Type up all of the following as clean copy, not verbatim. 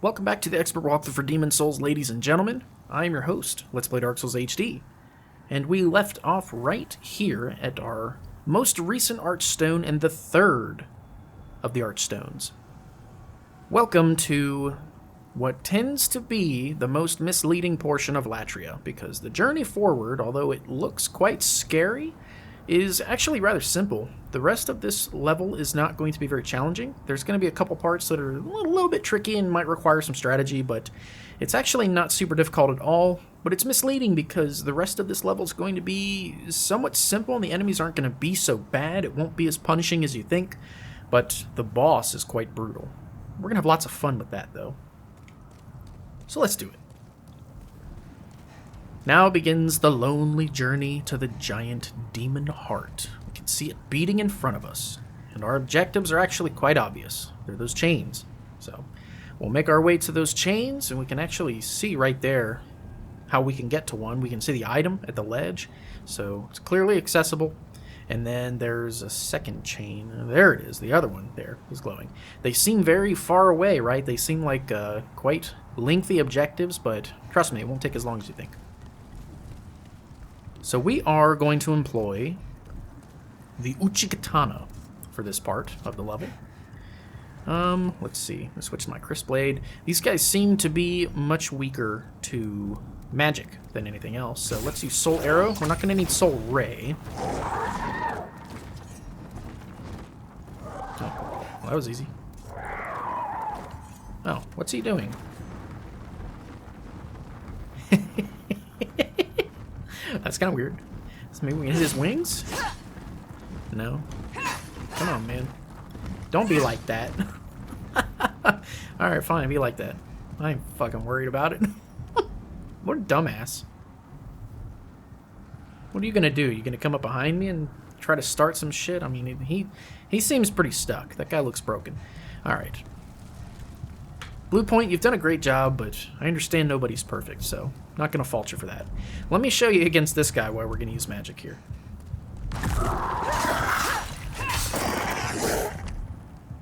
Welcome back to the Expert Walkthrough for Demon Souls, ladies and gentlemen. I am your host, Let's Play Dark Souls HD. And we left off right here at our most recent Archstone and the third of the Archstones. Welcome to what tends to be the most misleading portion of Latria, because the journey forward, although it looks quite scary, is actually rather simple. The rest of this level is not going to be very challenging. There's going to be a couple parts that are a little bit tricky and might require some strategy, but it's actually not super difficult at all. But it's misleading because the rest of this level is going to be somewhat simple and the enemies aren't going to be so bad. It won't be as punishing as you think, but the boss is quite brutal. We're going to have lots of fun with that, though. So let's do it. Now begins the lonely journey to the giant demon heart. We can see it beating in front of us, and our objectives are actually quite obvious. They're those chains. So we'll make our way to those chains, and we can actually see right there how we can get to one. We can see the item at the ledge, so it's clearly accessible. And then there's a second chain. There it is. The other one there is glowing. They seem very far away, right? They seem like quite lengthy objectives, but trust me, it won't take as long as you think. So we are going to employ the Uchigatana for this part of the level. Let's see. Let's switch to my Crisp Blade. These guys seem to be much weaker to magic than anything else. So let's use Soul Arrow. We're not going to need Soul Ray. Oh, well, that was easy. Oh, what's he doing? That's kind of weird. So maybe we can hit his wings? No. Come on, man. Don't be like that. Alright, fine, be like that. I ain't fucking worried about it. What a dumbass. What are you gonna do? You gonna come up behind me and try to start some shit? I mean, he seems pretty stuck. That guy looks broken. Alright. Blue Point, you've done a great job, but I understand nobody's perfect, so not going to fault you for that. Let me show you against this guy why we're going to use magic here.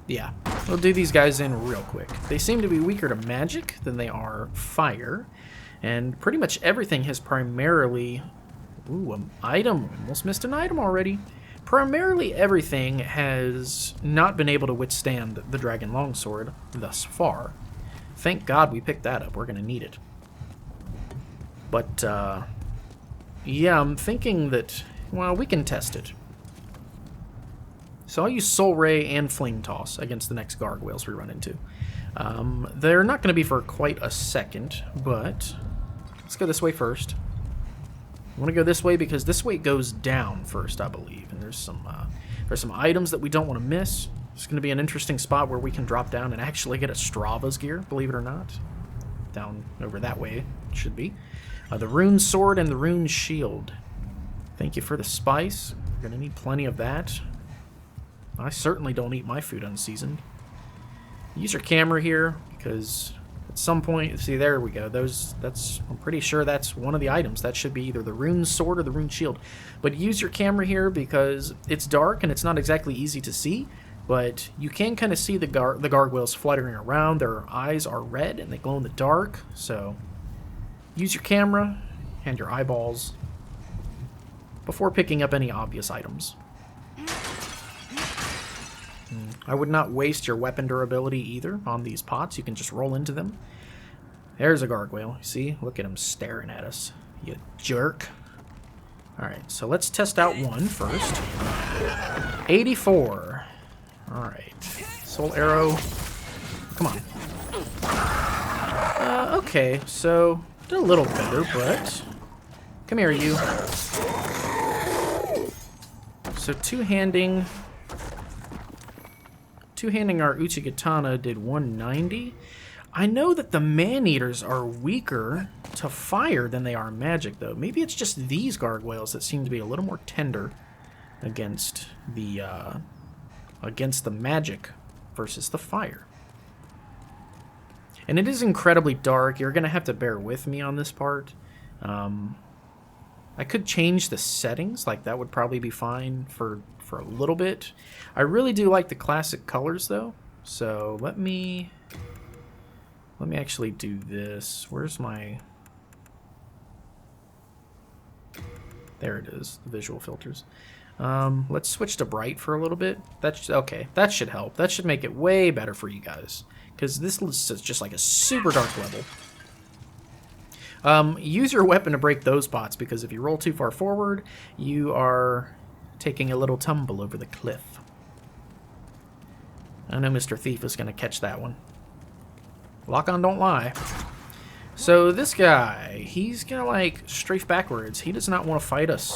Yeah, we'll do these guys in real quick. They seem to be weaker to magic than they are fire, and pretty much everything has primarily... Ooh, an item. Almost missed an item already. Primarily everything has not been able to withstand the Dragon Longsword thus far. Thank God we picked that up. We're going to need it. But, yeah, I'm thinking that, well, we can test it. So I'll use Soul Ray and Flame Toss against the next gargoyles we run into. They're not going to be for quite a second, but let's go this way first. I want to go this way because this way goes down first, I believe. And there's some items that we don't want to miss. It's going to be an interesting spot where we can drop down and actually get a Strava's gear, believe it or not. Down over that way, it should be. The Rune Sword and the Rune Shield. Thank you for the spice. We're going to need plenty of that. I certainly don't eat my food unseasoned. Use your camera here, because at some point... See, there we go. I'm pretty sure that's one of the items. That should be either the Rune Sword or the Rune Shield. But use your camera here because it's dark and it's not exactly easy to see. But you can kind of see the gargoyles fluttering around. Their eyes are red and they glow in the dark. So use your camera and your eyeballs before picking up any obvious items. I would not waste your weapon durability either on these pots. You can just roll into them. There's a gargoyle. See? Look at him staring at us. You jerk. Alright, so let's test out one first. 84. Alright. Soul Arrow. Come on. Okay, so did a little better, but... Come here, you. So two-handing our Uchigatana did 190. I know that the Man-Eaters are weaker to fire than they are magic, though. Maybe it's just these gargoyles that seem to be a little more tender against the magic versus the fire. And it is incredibly dark. You're going to have to bear with me on this part. I could change the settings. Like, that would probably be fine for a little bit. I really do like the classic colors, though. So let me Let me actually do this. Where's my... There it is, the visual filters. Let's switch to bright for a little bit. That's okay. That should help. That should make it way better for you guys, because this is just like a super dark level. Use your weapon to break those spots, because if you roll too far forward, you are taking a little tumble over the cliff. I know Mr. Thief is going to catch that one. Lock on, don't lie. So this guy, he's going to like strafe backwards. He does not want to fight us.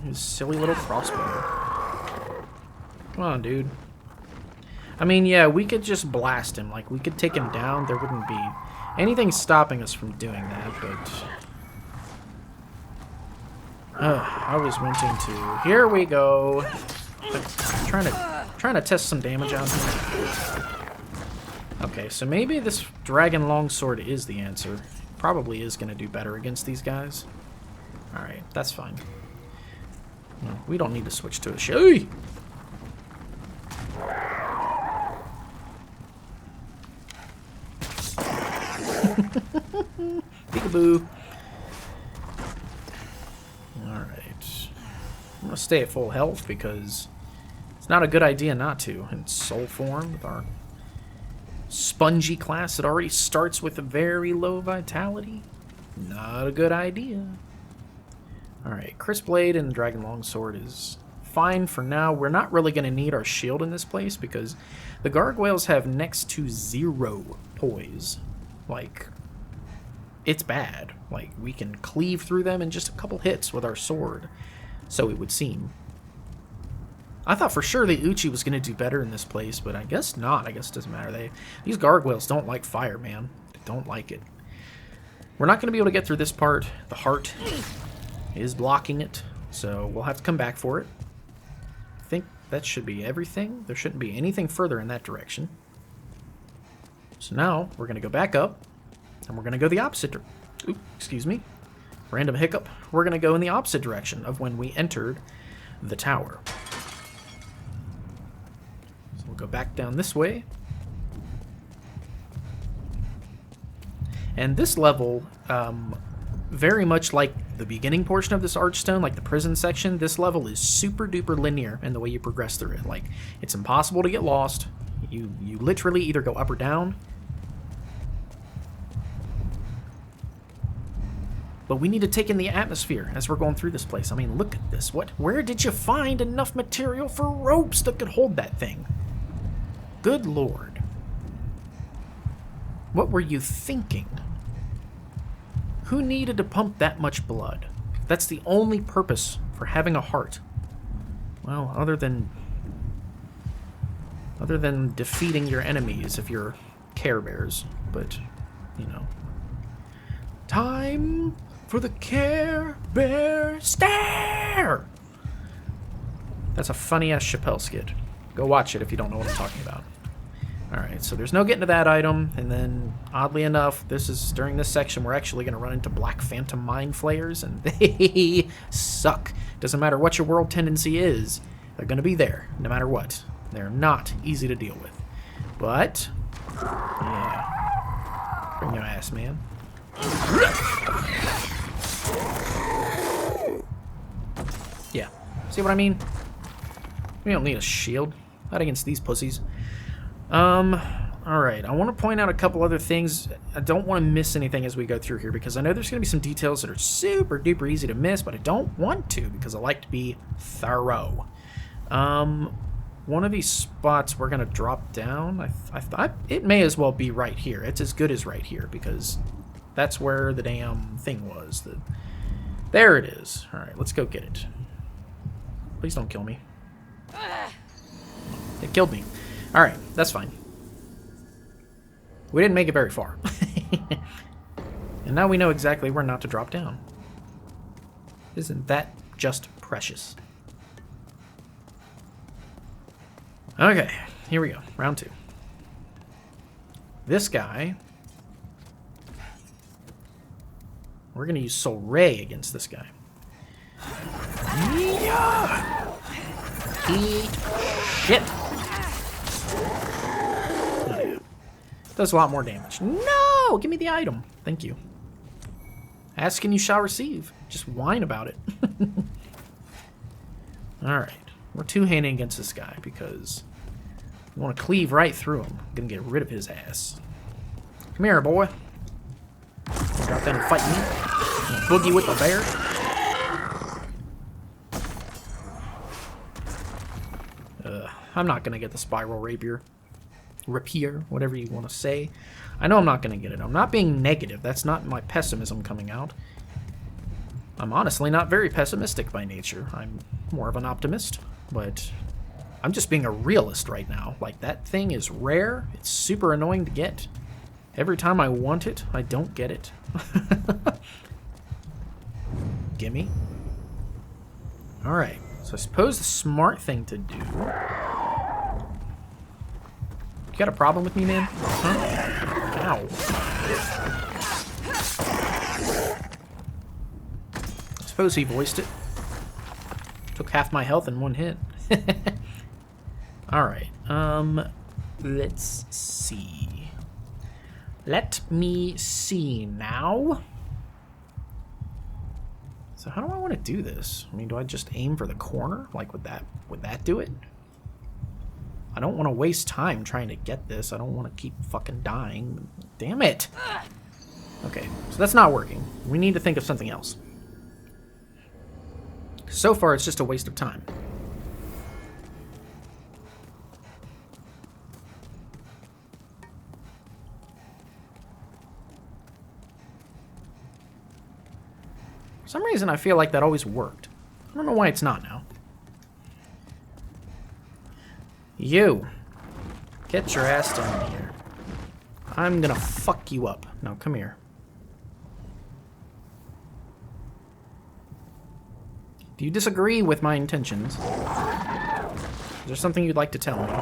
His silly little crossbow. Come on, dude. I mean, yeah, we could just blast him. Like, we could take him down. There wouldn't be anything stopping us from doing that, but... I was wanting to... Here we go. Trying to test some damage on him. Okay, so maybe this dragon longsword is the answer. Probably is going to do better against these guys. Alright, that's fine. No, we don't need to switch to a shoe. Peekaboo. Alright. I'm going to stay at full health because it's not a good idea not to. In soul form with our spongy class, it already starts with a very low vitality. Not a good idea. Alright, Crisp Blade and Dragon Longsword is fine for now. We're not really going to need our shield in this place because the gargoyles have next to 0 poise. Like, it's bad. Like, we can cleave through them in just a couple hits with our sword. So it would seem. I thought for sure the Uchi was going to do better in this place, but I guess not. I guess it doesn't matter. These gargoyles don't like fire, man. They don't like it. We're not going to be able to get through this part. The heart is blocking it, so we'll have to come back for it. I think that should be everything. There shouldn't be anything further in that direction. So now we're going to go back up, and we're going to go the opposite excuse me. Random hiccup. We're going to go in the opposite direction of when we entered the tower. So we'll go back down this way. And this level, very much like the beginning portion of this archstone, like the prison section, this level is super duper linear in the way you progress through it. Like, it's impossible to get lost. You literally either go up or down. But we need to take in the atmosphere as we're going through this place. I mean, look at this. Where did you find enough material for ropes that could hold that thing? Good Lord. What were you thinking? Who needed to pump that much blood? That's the only purpose for having a heart. Well, other than defeating your enemies if you're Care Bears. But, you know. Time for the Care Bear stare! That's a funny-ass Chappelle skit. Go watch it if you don't know what I'm talking about. Alright, so there's no getting to that item, and then, oddly enough, during this section, we're actually going to run into Black Phantom Mind Flayers, and they suck. Doesn't matter what your world tendency is, they're going to be there, no matter what. They're not easy to deal with. But, yeah. Bring your ass, man. Yeah. See what I mean? We don't need a shield. Not against these pussies. Alright. I want to point out a couple other things. I don't want to miss anything as we go through here because I know there's going to be some details that are super duper easy to miss, but I don't want to because I like to be thorough. One of these spots we're going to drop down. I thought it may as well be right here. It's as good as right here because that's where the damn thing was. There it is. Alright, let's go get it. Please don't kill me. It killed me. Alright, that's fine. We didn't make it very far. And now we know exactly where not to drop down. Isn't that just precious? Okay, here we go. Round 2. This guy... We're going to use Soul Ray against this guy. Yeah! Eat shit! Oh, yeah. Does a lot more damage. No! Give me the item. Thank you. Ask and you shall receive. Just whine about it. Alright. We're two-handing against this guy because we want to cleave right through him. I'm going to get rid of his ass. Come here, boy. Drop down and fight me. Boogie with the bear. I'm not going to get the spiral rapier. Rapier, whatever you want to say. I know I'm not going to get it. I'm not being negative. That's not my pessimism coming out. I'm honestly not very pessimistic by nature. I'm more of an optimist, but I'm just being a realist right now. Like, that thing is rare. It's super annoying to get. Every time I want it, I don't get it. Gimme. Alright, so I suppose the smart thing to do... You got a problem with me, man? Huh? Ow. I suppose he voiced it. Took half my health in one hit. Alright, let's see. Let me see now. So how do I want to do this? I mean, do I just aim for the corner? Like, would that do it? I don't want to waste time trying to get this. I don't want to keep fucking dying. Damn it! Okay, so that's not working. We need to think of something else. So far, it's just a waste of time. For some reason, I feel like that always worked. I don't know why it's not now. You! Get your ass down here. I'm gonna fuck you up. Now, come here. Do you disagree with my intentions? Is there something you'd like to tell me?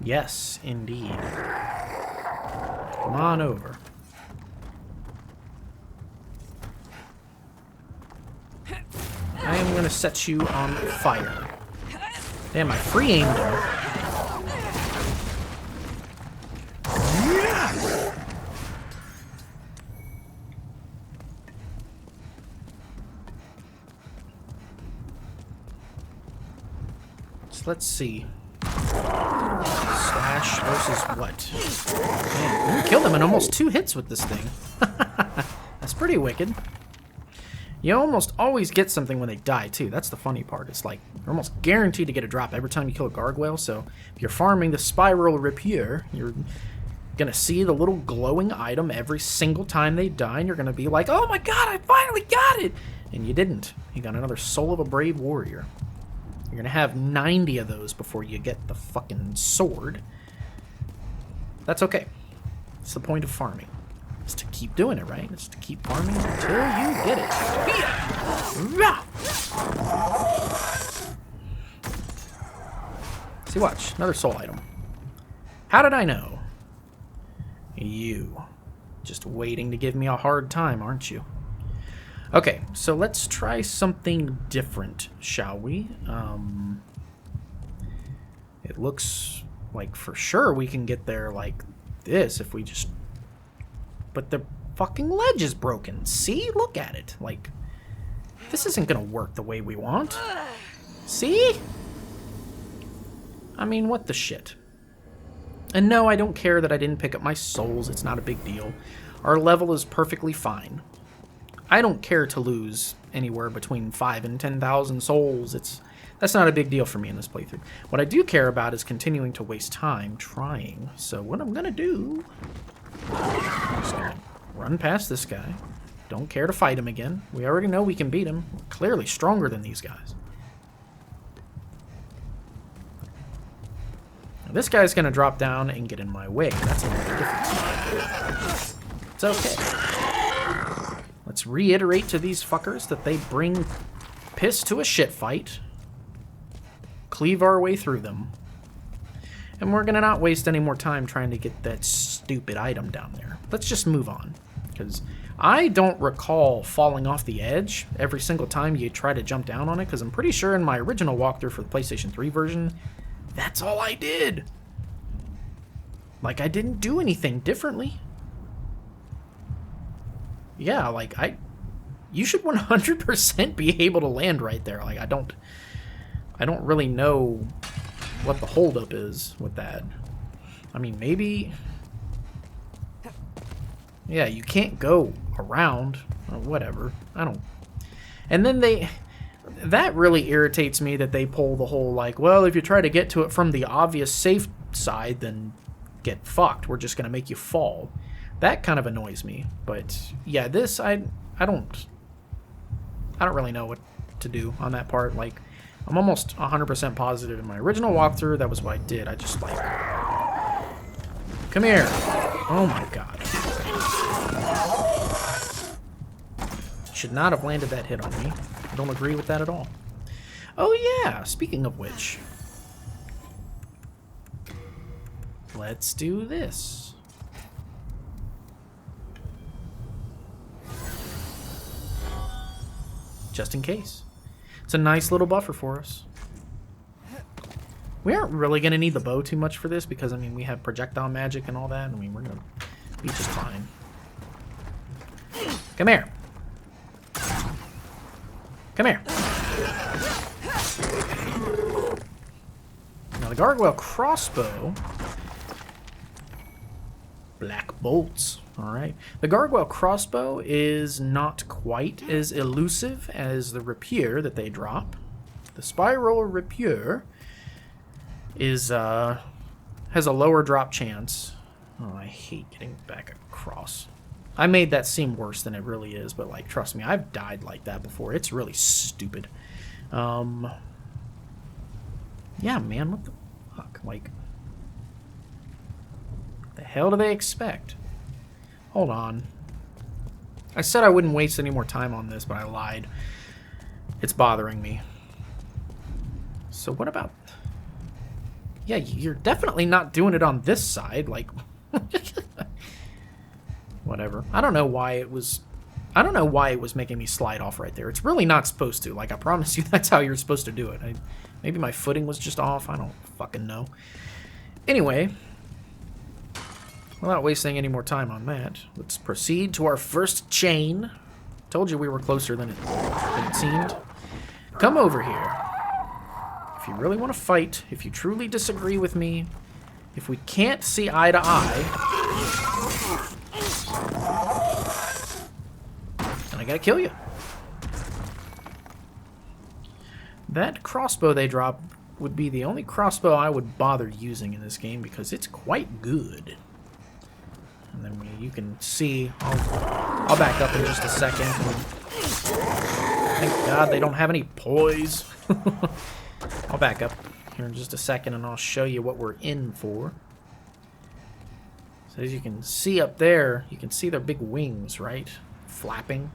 Yes, indeed. Come on over. I am gonna set you on fire. Damn, I free-aimed him. So let's see. Slash versus what? Man, we killed him in almost 2 hits with this thing. That's pretty wicked. You almost always get something when they die, too. That's the funny part. It's like, you're almost guaranteed to get a drop every time you kill a gargoyle, so if you're farming the spiral rapier, you're gonna see the little glowing item every single time they die, and you're gonna be like, oh my god, I finally got it! And you didn't. You got another Soul of a Brave Warrior. You're gonna have 90 of those before you get the fucking sword. That's okay. It's the point of farming. It's to keep doing it, right? It's to keep farming until you get it. See, watch. Another soul item. How did I know? You. Just waiting to give me a hard time, aren't you? Okay, so let's try something different, shall we? It looks like for sure we can get there like this if we just... But the fucking ledge is broken. See? Look at it. Like, this isn't gonna work the way we want. See? I mean, what the shit? And no, I don't care that I didn't pick up my souls. It's not a big deal. Our level is perfectly fine. I don't care to lose anywhere between 5 and 10,000 souls. That's not a big deal for me in this playthrough. What I do care about is continuing to waste time trying. So what I'm gonna do... I'm just gonna run past this guy. Don't care to fight him again. We already know we can beat him. We're clearly stronger than these guys. Now, this guy's gonna drop down and get in my way. That's a little different. It's okay. Let's reiterate to these fuckers that they bring piss to a shit fight. Cleave our way through them. And we're gonna not waste any more time trying to get that stupid item down there. Let's just move on. Because I don't recall falling off the edge every single time you try to jump down on it, because I'm pretty sure in my original walkthrough for the PlayStation 3 version, that's all I did. Like, I didn't do anything differently. Yeah, like, you should 100% be able to land right there. Like, I don't really know what the holdup is with that. I mean, maybe... Yeah, you can't go around, or whatever. I don't... And then that really irritates me that they pull the whole, like, well, if you try to get to it from the obvious safe side, then get fucked. We're just going to make you fall. That kind of annoys me. But, yeah, this, I don't really know what to do on that part. Like, I'm almost 100% positive in my original walkthrough, that was what I did. I just, like... Come here. Oh, my God. Should not have landed that hit on me. I don't agree with that at all. Oh yeah, speaking of which, let's do this. Just in case. It's a nice little buffer for us. We aren't really going to need the bow too much for this because, I mean, we have projectile magic and all that. I mean, we're going to be just fine. Come here. Come here. Now the Gargoyle Crossbow. Black bolts. Alright. The Gargoyle Crossbow is not quite as elusive as the Rapier that they drop. The Spiral Rapier is has a lower drop chance. Oh, I hate getting back across. I made that seem worse than it really is, but, like, trust me, I've died like that before. It's really stupid. Yeah, man, what the fuck? Like, what the hell do they expect? Hold on. I said I wouldn't waste any more time on this, but I lied. It's bothering me. So what about... Yeah, you're definitely not doing it on this side, like... Whatever. I don't know why it was making me slide off right there. It's really not supposed to. Like, I promise you that's how you're supposed to do it. Maybe my footing was just off. I don't fucking know. Anyway, without wasting any more time on that, let's proceed to our first chain. Told you we were closer than it seemed. Come over here. If you really want to fight, if you truly disagree with me, if we can't see eye to eye... I gotta kill you. That crossbow they drop would be the only crossbow I would bother using in this game because it's quite good. And then you can see, I'll back up in just a second. Thank God they don't have any poise. I'll back up here in just a second and I'll show you what we're in for. So as you can see up there, you can see their big wings, right? Flapping.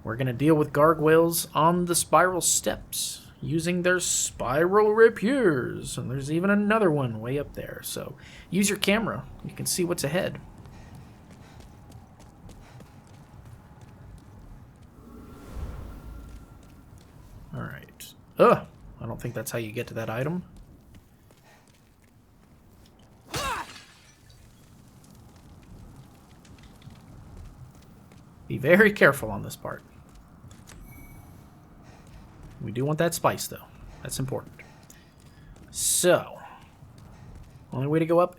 We're going to deal with gargoyles on the spiral steps using their spiral rapiers. And there's even another one way up there. So use your camera. You can see what's ahead. All right. Ugh. I don't think that's how you get to that item. Be very careful on this part. We do want that spice, though. That's important. So, only way to go up,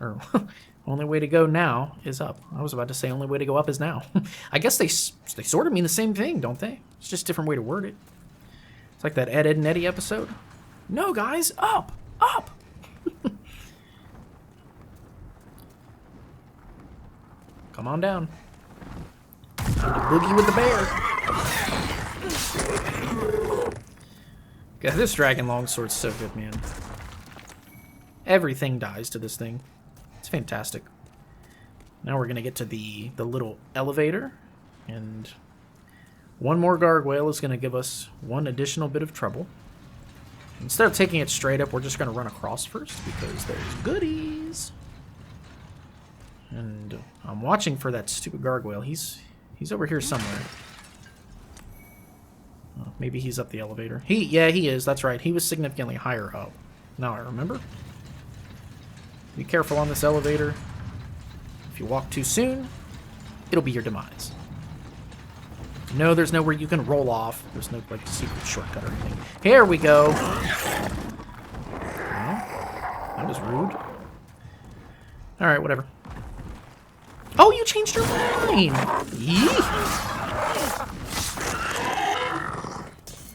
or only way to go now is up. I was about to say only way to go up is now. I guess they sort of mean the same thing, don't they? It's just a different way to word it. It's like that Ed, Ed, and Eddie episode. No, guys, up! Up! Come on down. Time to boogie with the bear. God, this dragon longsword's so good, man. Everything dies to this thing. It's fantastic. Now we're gonna get to the little elevator, and one more gargoyle is gonna give us one additional bit of trouble. Instead of taking it straight up, we're just gonna run across first because there's goodies. And I'm watching for that stupid gargoyle. He's He's over here somewhere. Oh, maybe he's up the elevator. Yeah, he is. That's right. He was significantly higher up. Now I remember. Be careful on this elevator. If you walk too soon, it'll be your demise. No, there's nowhere you can roll off. There's no, like, secret shortcut or anything. Here we go. Well, that was rude. Alright, whatever. Oh, you changed your mind! Yee!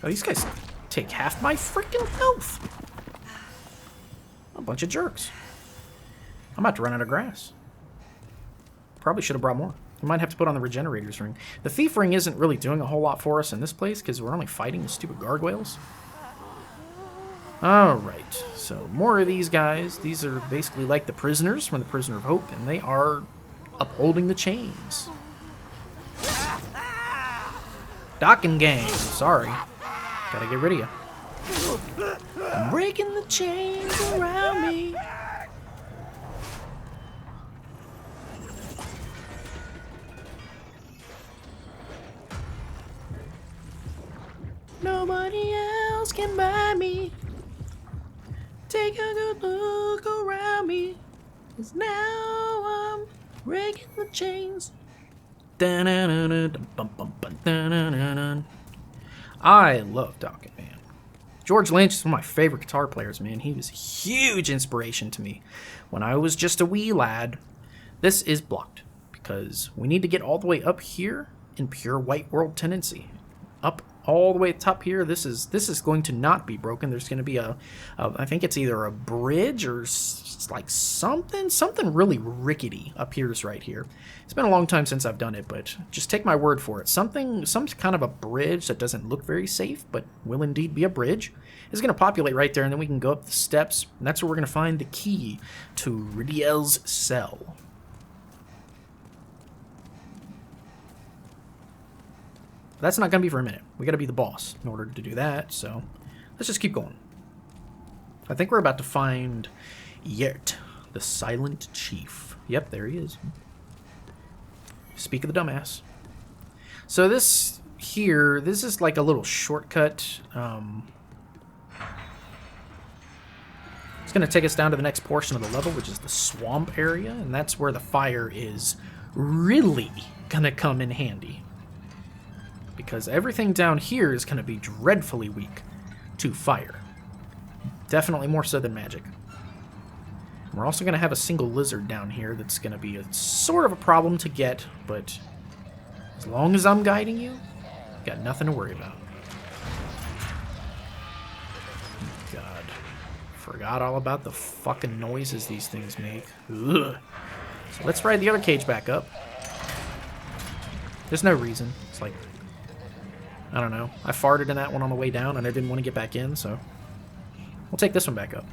Oh, these guys take half my freaking health. A bunch of jerks. I'm about to run out of grass. Probably should have brought more. We might have to put on the regenerators ring. The thief ring isn't really doing a whole lot for us in this place because we're only fighting the stupid gargoyles. Alright, so more of these guys. These are basically like the prisoners from the Prisoner of Hope, and they are upholding the chains. Dokken gang, sorry. Gotta get rid of you. I'm breaking the chains around me. Nobody else can buy me. Take a good look around me. 'Cause now I'm breaking the chains. I love Dokken, man. George Lynch is one of my favorite guitar players, man. He was a huge inspiration to me when I was just a wee lad. This is blocked because we need to get all the way up here in pure white world tendency. Up all the way top here. This is going to not be broken. There's going to be I think it's either a bridge or like something really rickety appears right here. It's been a long time since I've done it, but just take my word for it. Some kind of a bridge that doesn't look very safe, but will indeed be a bridge, is going to populate right there, and then we can go up the steps, and that's where we're going to find the key to Ridiel's cell. That's not going to be for a minute. We got to be the boss in order to do that, so let's just keep going. I think we're about to find Yert, the Silent Chief. Yep, there he is. Speak of the dumbass. So this is like a little shortcut. It's going to take us down to the next portion of the level, which is the swamp area, and that's where the fire is really going to come in handy. Because everything down here is going to be dreadfully weak to fire. Definitely more so than magic. We're also going to have a single lizard down here that's going to be a sort of a problem to get, but as long as I'm guiding you, got nothing to worry about. God. Forgot all about the fucking noises these things make. Ugh. So let's ride the other cage back up. There's no reason. It's like, I don't know. I farted in that one on the way down and I didn't want to get back in, so we'll take this one back up.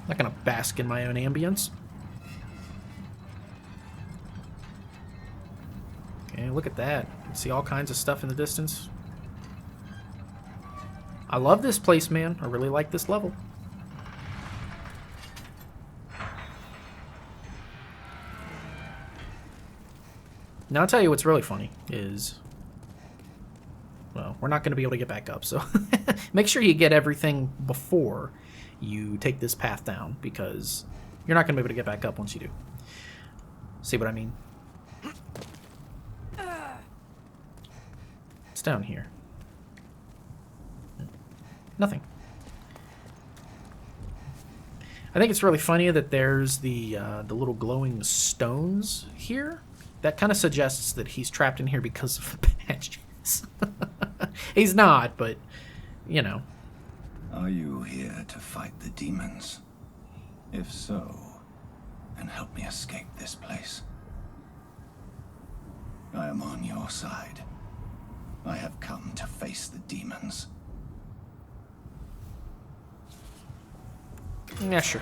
I'm not going to bask in my own ambience. Okay, look at that. You can see all kinds of stuff in the distance. I love this place, man. I really like this level. Now, I'll tell you what's really funny is, well, we're not going to be able to get back up, so make sure you get everything before you take this path down, because you're not going to be able to get back up once you do. See what I mean? It's down here. Nothing. I think it's really funny that there's the little glowing stones here. That kind of suggests that he's trapped in here because of badges. He's not, but, you know. Are you here to fight the demons? If so, then help me escape this place. I am on your side. I have come to face the demons. Yeah, sure.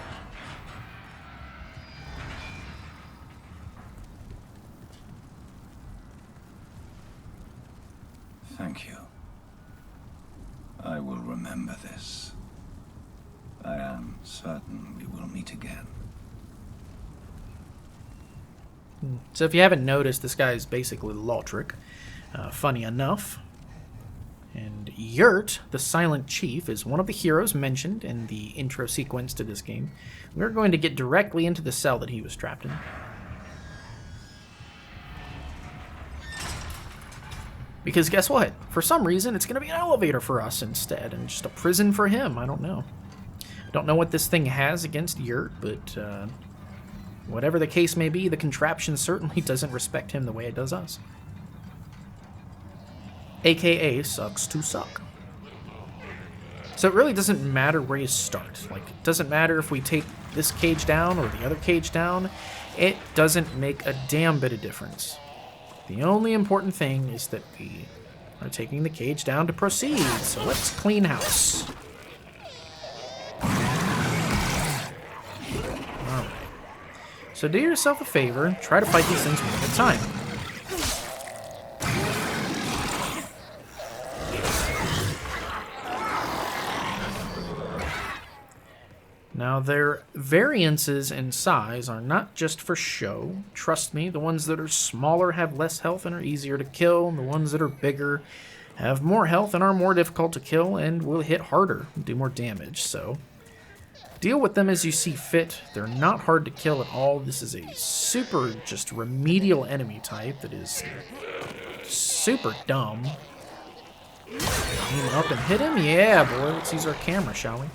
Thank you. I will remember this. I am certain we will meet again. So if you haven't noticed, this guy is basically Lautrec. Funny enough. And Yurt, the Silent Chief, is one of the heroes mentioned in the intro sequence to this game. We're going to get directly into the cell that he was trapped in. Because guess what? For some reason, it's going to be an elevator for us instead, and just a prison for him. I don't know. Don't know what this thing has against Yurt, but whatever the case may be, the contraption certainly doesn't respect him the way it does us. AKA sucks to suck. So it really doesn't matter where you start. Like, it doesn't matter if we take this cage down or the other cage down. It doesn't make a damn bit of difference. The only important thing is that we are taking the cage down to proceed. So let's clean house. Alright. So do yourself a favor, try to fight these things one at a time. Now, their variances in size are not just for show. Trust me, the ones that are smaller have less health and are easier to kill. And the ones that are bigger have more health and are more difficult to kill and will hit harder and do more damage. So, deal with them as you see fit. They're not hard to kill at all. This is a super, just remedial enemy type that is super dumb. Aim up and hit him? Yeah, boy. Let's use our camera, shall we?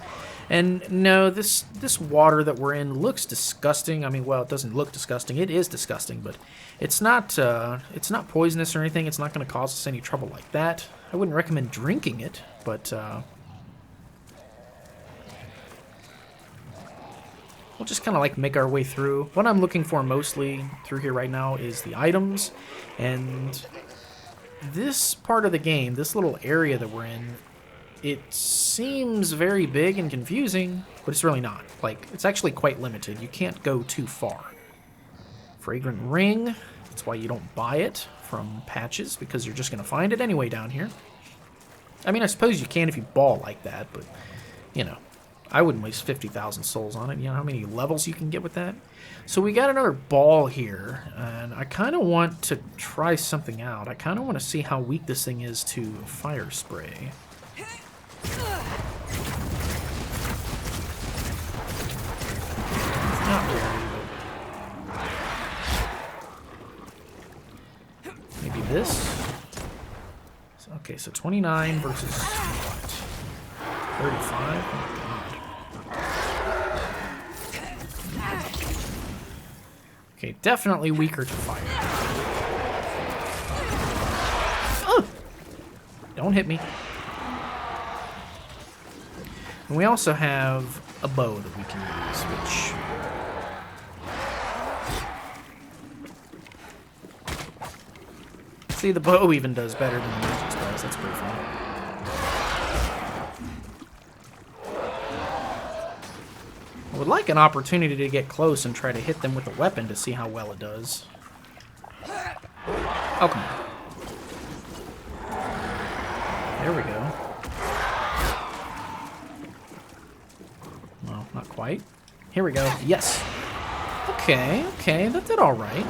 And no, this water that we're in looks disgusting. I mean, well, it doesn't look disgusting. It is disgusting, but it's not poisonous or anything. It's not going to cause us any trouble like that. I wouldn't recommend drinking it, but we'll just kind of like make our way through. What I'm looking for mostly through here right now is the items, and this part of the game, this little area that we're in, it seems very big and confusing, but it's really not. Like, it's actually quite limited. You can't go too far. Fragrant ring. That's why you don't buy it from patches, because you're just going to find it anyway down here. I mean, I suppose you can if you ball like that, but, you know, I wouldn't waste 50,000 souls on it. You know how many levels you can get with that? So we got another ball here, and I kind of want to try something out. I kind of want to see how weak this thing is to fire spray. Not really, but maybe this? Okay, so 29 versus what? 35? Oh, God. Okay, definitely weaker to fire. Oh! Don't hit me. And we also have a bow that we can use, which... See, the bow even does better than the magic spells. That's pretty fun. I would like an opportunity to get close and try to hit them with a weapon to see how well it does. Oh, come on. There we go. Well, not quite. Here we go. Yes. Okay, okay, that did all right.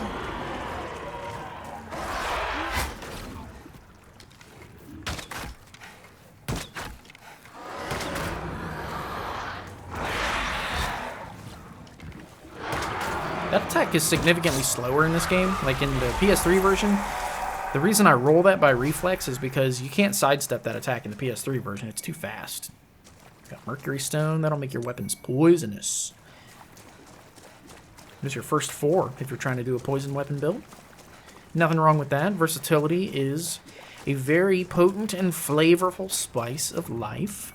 That attack is significantly slower in this game. Like in the PS3 version, the reason I roll that by reflex is because you can't sidestep that attack in the PS3 version. It's too fast. Got Mercury Stone. That'll make your weapons poisonous. There's your first 4 if you're trying to do a poison weapon build. Nothing wrong with that. Versatility is a very potent and flavorful spice of life.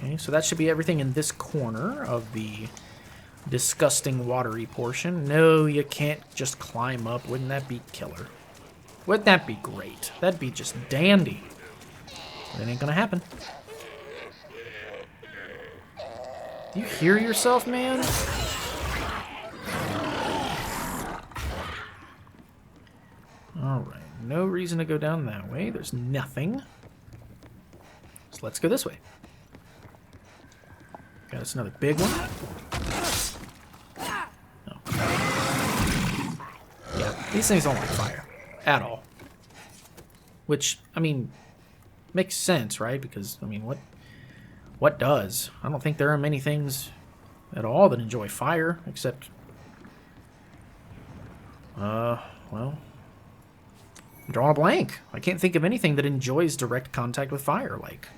Okay, so that should be everything in this corner of the disgusting watery portion. No, you can't just climb up. Wouldn't that be killer? Wouldn't that be great? That'd be just dandy. That ain't gonna happen. Do you hear yourself, man? Alright, no reason to go down that way. There's nothing. So let's go this way. Got us another big one. These things don't like fire. At all. Which, I mean, makes sense, right? Because, I mean, what does? I don't think there are many things at all that enjoy fire, except... well... I'm drawing a blank. I can't think of anything that enjoys direct contact with fire, like...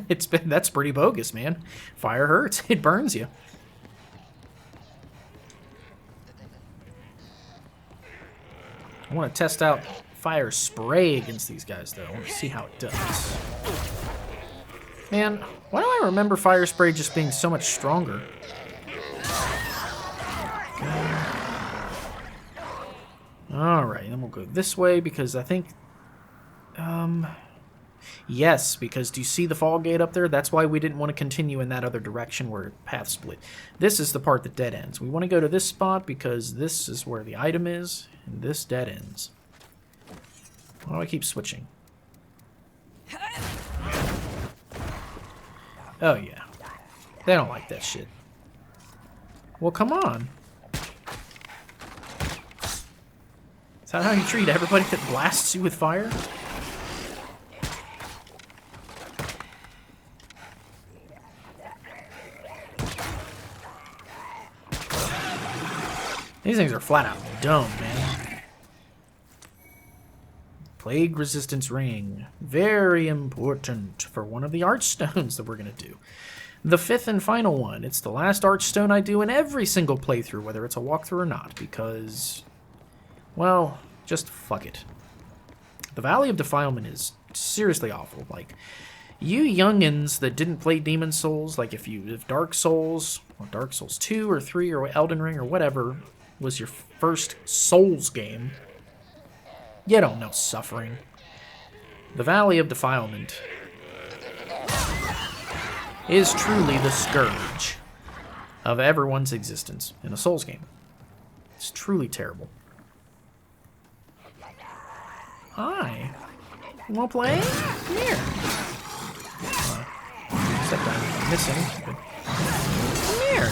That's pretty bogus, man. Fire hurts. It burns you. I want to test out fire spray against these guys, though. I want to see how it does. Man, why do I remember fire spray just being so much stronger? Okay. Alright, then we'll go this way, because I think... Yes, because do you see the fall gate up there? That's why we didn't want to continue in that other direction where path split. This is the part that dead ends. We want to go to this spot because this is where the item is, and this dead ends. Why do I keep switching? Oh, yeah. They don't like that shit. Well, come on. Is that how you treat everybody that blasts you with fire? These things are flat out dumb, man. Plague Resistance Ring. Very important for one of the Archstones that we're going to do. The fifth and final one. It's the last Archstone I do in every single playthrough, whether it's a walkthrough or not, because, well, just fuck it. The Valley of Defilement is seriously awful. Like, you youngins that didn't play Demon Souls, like if Dark Souls, or Dark Souls 2 or 3 or Elden Ring or whatever was your first Souls game, you don't know suffering. The Valley of Defilement is truly the scourge of everyone's existence in a Souls game. It's truly terrible. Hi. You wanna play? Come here. Except I'm missing. But... Come here.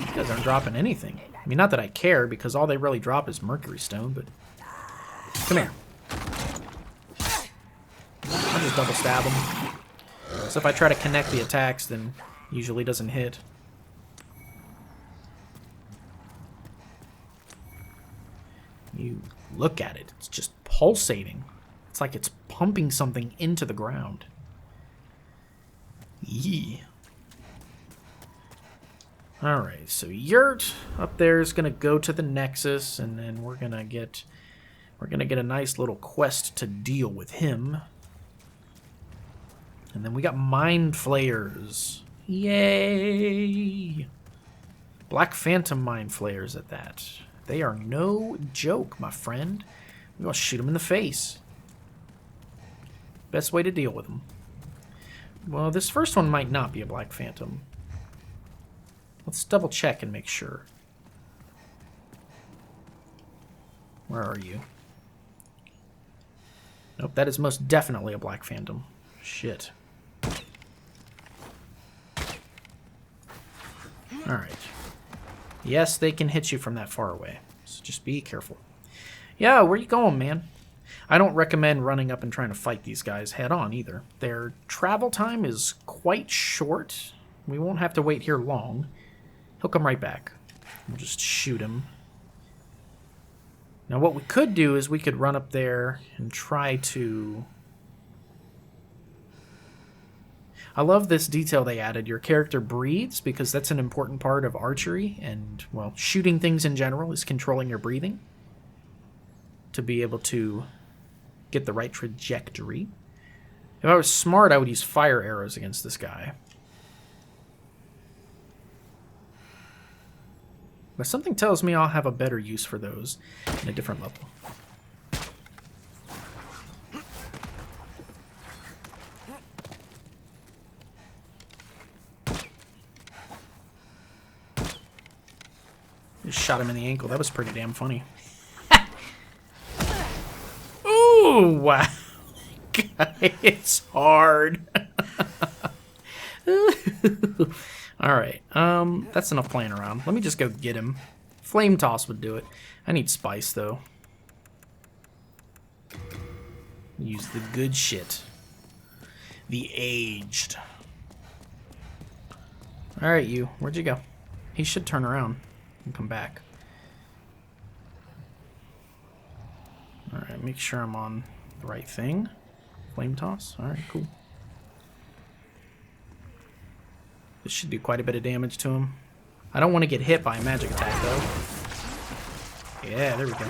You guys aren't dropping anything. I mean, not that I care, because all they really drop is Mercury Stone, but... Come here. I'll just double stab them. So if I try to connect the attacks, then usually doesn't hit. You look at it, it's just pulsating. It's like it's pumping something into the ground. Yee. Alright, so Yurt up there is gonna go to the Nexus, and then we're gonna get a nice little quest to deal with him. And then we got Mind Flayers. Yay! Black Phantom Mind Flayers at that. They are no joke, my friend. We're gonna shoot them in the face. Best way to deal with them. Well, this first one might not be a Black Phantom. Let's double check and make sure. Where are you? Nope, that is most definitely a Black Phantom. Shit. Alright. Yes, they can hit you from that far away. So just be careful. Yeah, where you going, man? I don't recommend running up and trying to fight these guys head on either. Their travel time is quite short. We won't have to wait here long. He'll come right back. We'll just shoot him. Now what we could do is we could run up there and try to... I love this detail they added. Your character breathes, because that's an important part of archery, and, well, shooting things in general is controlling your breathing to be able to get the right trajectory. If I was smart, I would use fire arrows against this guy. But something tells me I'll have a better use for those in a different level. Just shot him in the ankle. That was pretty damn funny. Ooh, wow. It's hard. Alright, that's enough playing around. Let me just go get him. Flame Toss would do it. I need spice, though. Use the good shit. The aged. Alright, you. Where'd you go? He should turn around and come back. Alright, make sure I'm on the right thing. Flame Toss. Alright, cool. This should do quite a bit of damage to him. I don't want to get hit by a magic attack, though. Yeah, there we go.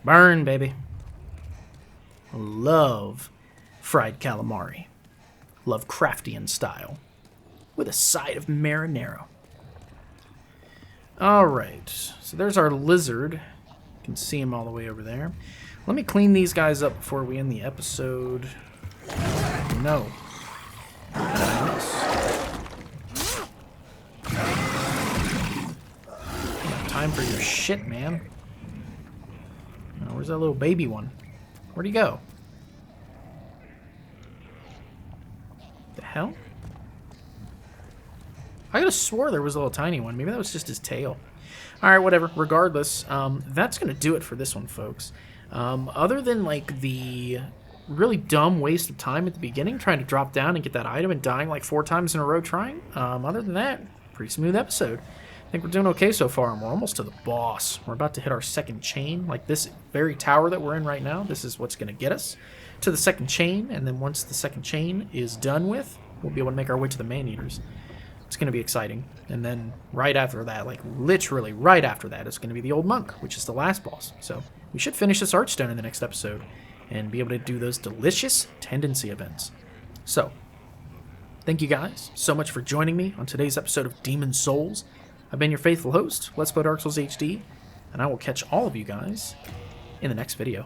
Burn, baby. Love fried calamari. Lovecraftian style. With a side of marinara. Alright, so there's our lizard. You can see him all the way over there. Let me clean these guys up before we end the episode. No. Time for your shit, man. Oh, where's that little baby one? Where'd he go? The hell? I could have swore there was a little tiny one. Maybe that was just his tail. Alright, whatever. Regardless, that's going to do it for this one, folks. Other than, like, the really dumb waste of time at the beginning, trying to drop down and get that item and dying like 4 times in a row trying, other than that, pretty smooth episode. I think we're doing okay so far, and we're almost to the boss. We're about to hit our second chain. Like this very tower that we're in right now, this is what's going to get us to the second chain, and then once the second chain is done with, we'll be able to make our way to the man-eaters. It's going to be exciting. And then right after that, like literally right after that, is going to be the old monk, which is the last boss. So we should finish this archstone in the next episode and be able to do those delicious tendency events. So, thank you guys so much for joining me on today's episode of Demon Souls. I've been your faithful host, Let's Play Dark Souls HD, and I will catch all of you guys in the next video.